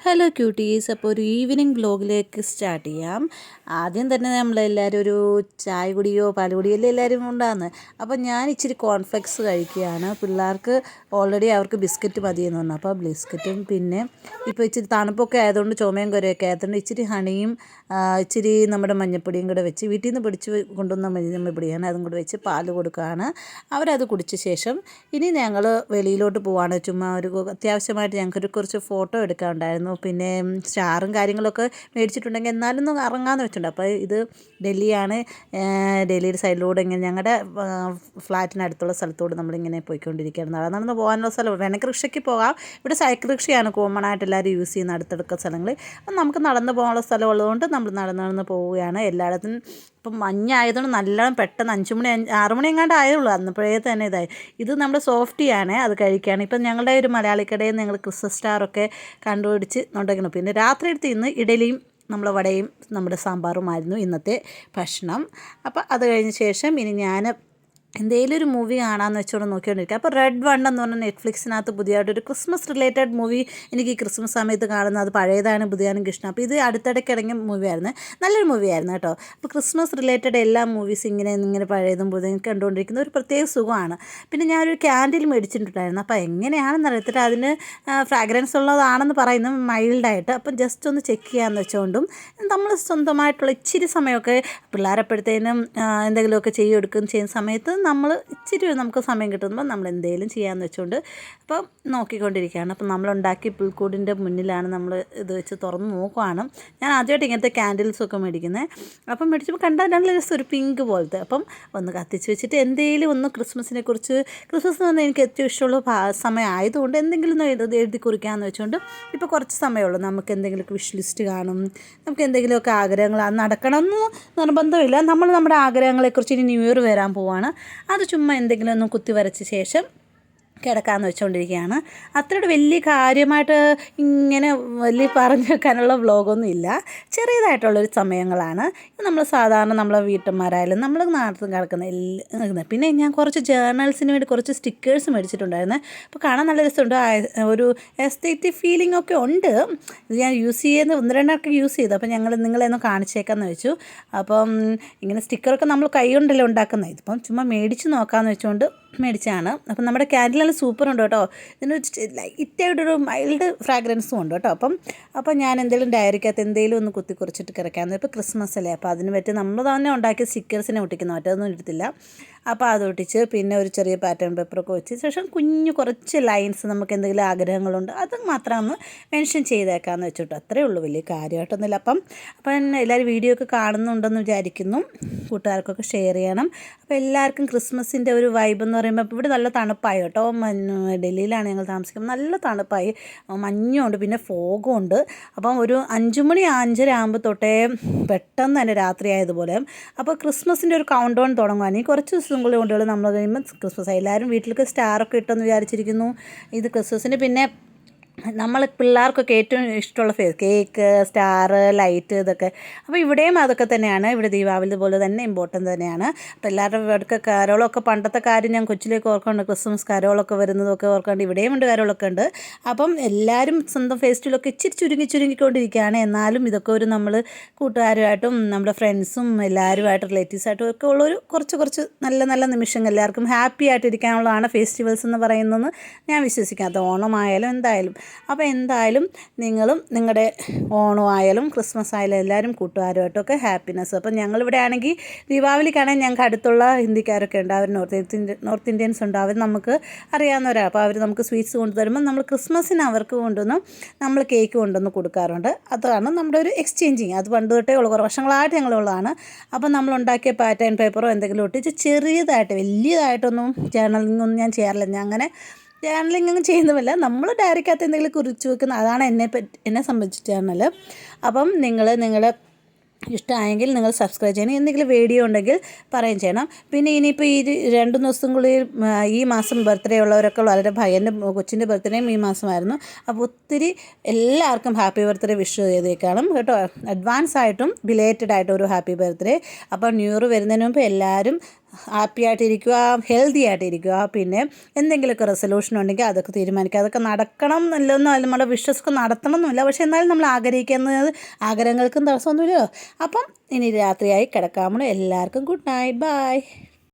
Hello quotes, അപ്പോൾ ഒരു evening വ്ലോഗിലേക്ക് start ചെയ്യാം. ആദ്യം തന്നെ നമ്മളെല്ലാവരും ഒരു ചായ കുടിയോ പാൽ കുടിയോ അല്ലേ എല്ലാവരും ഉണ്ടാകുന്നു. അപ്പോൾ ഞാൻ ഇച്ചിരി കോൺഫ്ലെക്സ് കഴിക്കുകയാണ്. പിള്ളേർക്ക് ഓൾറെഡി അവർക്ക് ബിസ്ക്കറ്റ് മതിയെന്ന് പറഞ്ഞു. അപ്പോൾ ബിസ്ക്കറ്റും പിന്നെ ഇപ്പോൾ ഇച്ചിരി തണുപ്പൊക്കെ ആയതുകൊണ്ട് ചുമയും കുരയൊക്കെ ആയതുകൊണ്ട് ഇച്ചിരി ഹണിയും ഇച്ചിരി നമ്മുടെ മഞ്ഞപ്പൊടിയും കൂടെ വെച്ച് വീട്ടിൽ നിന്ന് പിടിച്ച് കൊണ്ടുവന്ന മഞ്ഞപ്പൊടിയാണ്, അതും കൂടെ വെച്ച് പാൽ കൊടുക്കുകയാണ്. അവരത് കുടിച്ച ശേഷം ഇനി ഞങ്ങൾ വെളിയിലോട്ട് പോവാണ്. ചുമ്മാ ഒരു അത്യാവശ്യമായിട്ട് ഞങ്ങൾക്കൊരു കുറച്ച് ഫോട്ടോ എടുക്കാനുണ്ടായിരുന്നു. പിന്നെ സ്റ്റാറും കാര്യങ്ങളൊക്കെ മേടിച്ചിട്ടുണ്ടെങ്കിൽ എന്നാലും ഒന്ന് ഇറങ്ങാമെന്ന് വെച്ചിട്ടുണ്ട്. അപ്പോൾ ഇത് ഡൽഹിയാണ്. ഡൽഹിയുടെ സൈഡിലൂടെ ഇങ്ങനെ ഞങ്ങളുടെ ഫ്ലാറ്റിനടുത്തുള്ള സ്ഥലത്തോട് നമ്മളിങ്ങനെ പോയിക്കൊണ്ടിരിക്കുകയാണ്. നടന്നു പോകാനുള്ള സ്ഥലം വേണമെങ്കിൽ റിക്ഷയ്ക്ക് പോകാം. ഇവിടെ സൈക്കിൾ റിക്ഷയാണ് കോമൺ ആയിട്ട് എല്ലാവരും യൂസ് ചെയ്യുന്ന അടുത്തടുത്ത സ്ഥലങ്ങളിൽ. അപ്പം നമുക്ക് നടന്നു പോകാനുള്ള സ്ഥലമുള്ളതുകൊണ്ട് നമ്മൾ നടന്ന് പോവുകയാണ് എല്ലായിടത്തും. ഇപ്പം മഞ്ഞായതുകൊണ്ട് നല്ലോണം പെട്ടെന്ന് 5 മണി 6 മണി എങ്ങാണ്ട് ആയുള്ളൂ. അന്നപ്പോഴേ തന്നെ ഇതായി. ഇത് നമ്മുടെ സോഫ്റ്റിയാണ്, അത് കഴിക്കുകയാണ്. ഇപ്പം ഞങ്ങളുടെ ഒരു മലയാളിക്കടയിൽ ഞങ്ങൾ ക്രിസ്മസ് സ്റ്റാറൊക്കെ കണ്ടുപിടിച്ച് ഉണ്ടാക്കണം. പിന്നെ രാത്രി എടുത്ത് ഇന്ന് ഇഡലിയും നമ്മളെ വടയും നമ്മുടെ സാമ്പാറുമായിരുന്നു ഇന്നത്തെ ഭക്ഷണം. അപ്പോൾ അത് കഴിഞ്ഞ ശേഷം ഇനി ഞാൻ എന്തെങ്കിലും ഒരു മൂവി കാണാമെന്ന് വെച്ചോണ്ട് നോക്കിക്കൊണ്ടിരിക്കുക. അപ്പോൾ റെഡ് വൺ എന്ന് പറഞ്ഞാൽ നെറ്റ്ഫ്ലിക്സിനകത്ത് പുതിയതായിട്ടൊരു ക്രിസ്മസ് റിലേറ്റഡ് മൂവി എനിക്ക് ഈ ക്രിസ്മസ് സമയത്ത് കാണുന്നത്. അത് പഴയതാണ് പുതിയതാണ് എനിക്ക് ഇഷ്ടം. അപ്പോൾ ഇത് അടുത്തിടയ്ക്ക് ഇറങ്ങിയ മൂവിയായിരുന്നു, നല്ലൊരു മൂവിയായിരുന്നു കേട്ടോ. അപ്പോൾ ക്രിസ്മസ് റിലേറ്റഡ് എല്ലാ മൂവീസ് ഇങ്ങനെ പഴയതും പുതിയതും കണ്ടുകൊണ്ടിരിക്കുന്ന ഒരു പ്രത്യേക സുഖമാണ്. പിന്നെ ഞാനൊരു ക്യാൻഡിൽ മേടിച്ചിട്ടുണ്ടായിരുന്നു. അപ്പോൾ എങ്ങനെയാണെന്ന് അറിയത്തില്ല, അതിന് ഫ്രാഗ്രൻസ് ഉള്ളതാണെന്ന് പറയുന്നു, മൈൽഡായിട്ട്. അപ്പം ജസ്റ്റ് ഒന്ന് ചെക്ക് ചെയ്യാമെന്ന് വെച്ചുകൊണ്ടും നമ്മൾ സ്വന്തമായിട്ടുള്ള ഇച്ചിരി സമയമൊക്കെ പിള്ളേരെപ്പോഴത്തേനും എന്തെങ്കിലുമൊക്കെ ചെയ്യുന്ന സമയത്ത് നമ്മൾ ഇച്ചിരി നമുക്ക് സമയം കിട്ടുമ്പോൾ നമ്മൾ എന്തെങ്കിലും ചെയ്യാമെന്ന് വെച്ചുകൊണ്ട് അപ്പം നോക്കിക്കൊണ്ടിരിക്കുകയാണ്. അപ്പം നമ്മളുണ്ടാക്കി പുൽക്കൂടിൻ്റെ മുന്നിലാണ് നമ്മൾ ഇത് വെച്ച് തുറന്ന് നോക്കുവാണ്. ഞാൻ ആദ്യമായിട്ട് ഇങ്ങനത്തെ ക്യാൻഡിൽസൊക്കെ മേടിക്കുന്നത്. അപ്പം മേടിച്ചപ്പോൾ കണ്ടാൽ നല്ല രസം, ഒരു പിങ്ക് പോലത്തെ. അപ്പം ഒന്ന് കത്തിച്ച് വെച്ചിട്ട് എന്തെങ്കിലും ഒന്ന് ക്രിസ്മസ് എന്ന് പറഞ്ഞാൽ എനിക്ക് ഏറ്റവും ഇഷ്ടമുള്ള സമയം ആയതുകൊണ്ട് എന്തെങ്കിലും ഒന്ന് എഴുതി കുറിക്കാമെന്ന് വെച്ചുകൊണ്ട് ഇപ്പോൾ കുറച്ച് സമയമുള്ളൂ. നമുക്ക് എന്തെങ്കിലുമൊക്കെ വിഷ് ലിസ്റ്റ് കാണും, നമുക്ക് എന്തെങ്കിലുമൊക്കെ ആഗ്രഹങ്ങൾ നടക്കണമെന്ന് നിർബന്ധമില്ല. നമ്മൾ നമ്മുടെ ആഗ്രഹങ്ങളെക്കുറിച്ച് ഇനി ന്യൂ ഇയർ വരാൻ പോവാണ്, അത് ചുമ്മാ എന്തെങ്കിലും ഒന്ന് കുത്തി വരച്ച ശേഷം കിടക്കാമെന്ന് വെച്ചുകൊണ്ടിരിക്കുകയാണ്. അത്രയുടെ വലിയ കാര്യമായിട്ട് ഇങ്ങനെ വലിയ പറഞ്ഞു വെക്കാനുള്ള വ്ലോഗൊന്നും ഇല്ല, ചെറിയതായിട്ടുള്ളൊരു സമയങ്ങളാണ്. നമ്മൾ സാധാരണ നമ്മളെ വീട്ടമ്മമാരായാലും നമ്മൾ നാട്ടിൽ കിടക്കുന്ന പിന്നെ ഞാൻ കുറച്ച് ജേർണൽസിന് വേണ്ടി കുറച്ച് സ്റ്റിക്കേഴ്സ് മേടിച്ചിട്ടുണ്ടായിരുന്നു. അപ്പോൾ കാണാൻ നല്ല രസമുണ്ട്, ഒരു എസ്തറ്റിക് ഫീലിംഗ് ഒക്കെ ഉണ്ട്. ഇത് ഞാൻ യൂസ് ചെയ്യുന്ന 1-2 യൂസ് ചെയ്തു. അപ്പോൾ നിങ്ങളെ ഒന്ന് കാണിച്ചേക്കാമെന്ന് വെച്ചു. അപ്പം ഇങ്ങനെ സ്റ്റിക്കറൊക്കെ നമ്മൾ കൈ കൊണ്ടല്ലേ ഉണ്ടാക്കുന്നത്, ഇതിപ്പം ചുമ്മാ മേടിച്ച് നോക്കാമെന്ന് വെച്ചുകൊണ്ട് മേടിച്ചാണ്. അപ്പം നമ്മുടെ ക്യാൻഡിൽ നല്ല സൂപ്പറുണ്ട് കേട്ടോ. ഇതിന് ലൈറ്റായിട്ടൊരു മൈൽഡ് ഫ്രാഗ്രൻസും ഉണ്ട് കേട്ടോ. അപ്പം ഞാൻ എന്തെങ്കിലും ഡയറിക്കകത്ത് എന്തെങ്കിലും ഒന്ന് കുത്തി കുറിച്ചിട്ട് കിടക്കാമെന്ന്. ഇപ്പോൾ ക്രിസ്മസ് അല്ലേ, അപ്പോൾ അതിന് പറ്റി നമ്മൾ തന്നെ ഉണ്ടാക്കിയ സ്റ്റിക്കേഴ്സിനെ ഒട്ടിക്കുന്നു, മറ്റൊന്നും എടുത്തില്ല. അപ്പോൾ അത് ഒട്ടിച്ച് പിന്നെ ഒരു ചെറിയ പാറ്റേൺ പേപ്പറൊക്കെ വെച്ച് ശേഷം കുറച്ച് ലൈൻസ് നമുക്ക് എന്തെങ്കിലും ആഗ്രഹങ്ങളുണ്ട് അത് മാത്രം ഒന്ന് മെൻഷൻ ചെയ്തേക്കാമെന്ന് വെച്ചിട്ട് അത്രയേ ഉള്ളൂ, വലിയ കാര്യമായിട്ടൊന്നുമില്ല. അപ്പം എല്ലാവരും വീഡിയോ ഒക്കെ കാണുന്നുണ്ടെന്ന് വിചാരിക്കുന്നു, കൂട്ടുകാർക്കൊക്കെ ഷെയർ ചെയ്യണം. അപ്പോൾ എല്ലാവർക്കും ക്രിസ്മസിൻ്റെ ഒരു വൈബ് എന്ന് പറയുമ്പോൾ ഇവിടെ നല്ല തണുപ്പായി കേട്ടോ. ഡൽഹിയിലാണ് ഞങ്ങൾ താമസിക്കുന്നത്, നല്ല തണുപ്പായി, മഞ്ഞുണ്ട് പിന്നെ ഫോഗും ഉണ്ട്. അപ്പം ഒരു 5 മണി 5:30 ആകുമ്പോൾ തൊട്ടേ പെട്ടെന്ന് തന്നെ രാത്രി ആയതുപോലെ. അപ്പോൾ ക്രിസ്മസിൻ്റെ ഒരു കൗണ്ട് ഡൗൺ തുടങ്ങുവാൻ കുറച്ച് ദിവസം കൊണ്ടുകൾ നമ്മൾ കഴിയുമ്പോൾ ക്രിസ്മസ് എല്ലാവരും വീട്ടിലേക്ക് സ്റ്റാറൊക്കെ ഇട്ടെന്ന് വിചാരിച്ചിരിക്കുന്നു. ഇത് ക്രിസ്മസിന് പിന്നെ നമ്മൾ പിള്ളേർക്കൊക്കെ ഏറ്റവും ഇഷ്ടമുള്ള കേക്ക്, സ്റ്റാർ, ലൈറ്റ്, ഇതൊക്കെ. അപ്പോൾ ഇവിടെയും അതൊക്കെ തന്നെയാണ്. ഇവിടെ ദീപാവലി പോലെ തന്നെ ഇമ്പോർട്ടൻ്റ് തന്നെയാണ്. അപ്പോൾ എല്ലാവരുടെ അടുക്ക കരോളൊക്കെ പണ്ടത്തെ കാര്യം ഞാൻ കൊച്ചിലേക്ക് ഓർക്കുന്നുണ്ട്, ക്രിസ്മസ് കരോളൊക്കെ വരുന്നതൊക്കെ ഓർക്കുന്നുണ്ട്. ഇവിടെയും ഉണ്ട്, കരോളൊക്കെ ഉണ്ട്. അപ്പം എല്ലാവരും സ്വന്തം ഫെസ്റ്റിവലൊക്കെ ഇച്ചിരി ചുരുങ്ങിക്കൊണ്ടിരിക്കുകയാണ്. എന്നാലും ഇതൊക്കെ ഒരു നമ്മൾ കൂട്ടുകാരുമായിട്ടും നമ്മുടെ ഫ്രണ്ട്സും എല്ലാവരുമായിട്ട് റിലേറ്റീവ്സായിട്ടും ഒക്കെ ഉള്ളൊരു കുറച്ച് നല്ല നിമിഷങ്ങൾ എല്ലാവർക്കും ഹാപ്പി ആയിട്ടിരിക്കാനുള്ളതാണ് ഫെസ്റ്റിവൽസ് എന്ന് പറയുന്നതെന്ന് ഞാൻ വിശ്വസിക്കാം. അത് ഓണമായാലും എന്തായാലും. അപ്പോൾ എന്തായാലും നിങ്ങളും നിങ്ങളുടെ ഓണമായാലും ക്രിസ്മസ് ആയാലും എല്ലാവരും കൂട്ടുകാരുമായിട്ടൊക്കെ ഹാപ്പിനെസ്. അപ്പം ഞങ്ങളിവിടെ ആണെങ്കിൽ ദീപാവലിക്കാണെങ്കിൽ ഞങ്ങൾക്ക് അടുത്തുള്ള ഹിന്ദിക്കാരൊക്കെ ഉണ്ട്, അവർ നോർത്ത് ഇന്ത്യൻസ് ഉണ്ട്, അവർ നമുക്ക് അറിയാവുന്നവരാണ്. അപ്പോൾ അവർ നമുക്ക് സ്വീറ്റ്സ് കൊണ്ടുതരുമ്പോൾ നമ്മൾ ക്രിസ്മസിന് അവർക്ക് കൊണ്ടുവന്ന് നമ്മൾ കേക്ക് കൊണ്ടുവന്ന് കൊടുക്കാറുണ്ട്. അതാണ് നമ്മുടെ ഒരു എക്സ്ചേഞ്ചിങ്. അത് പണ്ട് തൊട്ടേ ഉള്ള കുറേ വർഷങ്ങളായിട്ട് ഞങ്ങളുള്ളതാണ്. അപ്പം നമ്മളുണ്ടാക്കിയ പാറ്റേൺ പേപ്പറോ എന്തെങ്കിലും ഒട്ടിച്ച് ചെറിയതായിട്ട് വലിയതായിട്ടൊന്നും ജേർണലിംഗ് ഒന്നും ഞാൻ ചെയ്യാറില്ല. ഞാൻ അങ്ങനെ ജേർണലിംഗ് ഒന്നും ചെയ്യുന്നുമില്ല, നമ്മൾ ഡയറിക്കകത്ത് എന്തെങ്കിലും കുറിച്ച് വെക്കുന്ന, അതാണ് എന്നെ സംബന്ധിച്ച് ജേർണൽ. അപ്പം നിങ്ങൾ ഇഷ്ടമായെങ്കിൽ നിങ്ങൾ സബ്സ്ക്രൈബ് ചെയ്യണം. എന്തെങ്കിലും വീഡിയോ ഉണ്ടെങ്കിൽ പറയുകയും ചെയ്യണം. പിന്നെ ഇനിയിപ്പോൾ ഈ 2 ദിവസത്തിനുള്ളിൽ ഈ മാസം ബർത്ത്ഡേ ഉള്ളവരൊക്കെ വളരെ എൻ്റെ കൊച്ചിൻ്റെ ബർത്ത്ഡേയും ഈ മാസമായിരുന്നു. അപ്പോൾ ഒത്തിരി എല്ലാവർക്കും ഹാപ്പി ബർത്ത്ഡേ വിഷ് ചെയ്തേക്കണം കേട്ടോ. അഡ്വാൻസ് ആയിട്ടും ബിലേറ്റഡ് ആയിട്ടും ഒരു ഹാപ്പി ബർത്ത്ഡേ. അപ്പോൾ ന്യൂ ഇയർ വരുന്നതിന് മുമ്പ് എല്ലാവരും ഹാപ്പി ആയിട്ടിരിക്കുക, ഹെൽത്തി ആയിട്ടിരിക്കുക. പിന്നെ എന്തെങ്കിലുമൊക്കെ റെസൊല്യൂഷൻ ഉണ്ടെങ്കിൽ അതൊക്കെ തീരുമാനിക്കുക. അതൊക്കെ നടക്കണം എന്നൊന്നും അല്ല, നമ്മുടെ വിഷസൊക്കെ നടത്തണം എന്നില്ല, പക്ഷേ എന്നാലും നമ്മൾ ആഗ്രഹിക്കുന്നത് ആഗ്രഹങ്ങൾക്കും തടസ്സമൊന്നുമില്ലല്ലോ. അപ്പം ഇനി രാത്രിയായി കിടക്കാമോ. എല്ലാവർക്കും ഗുഡ് നൈറ്റ്, ബൈ.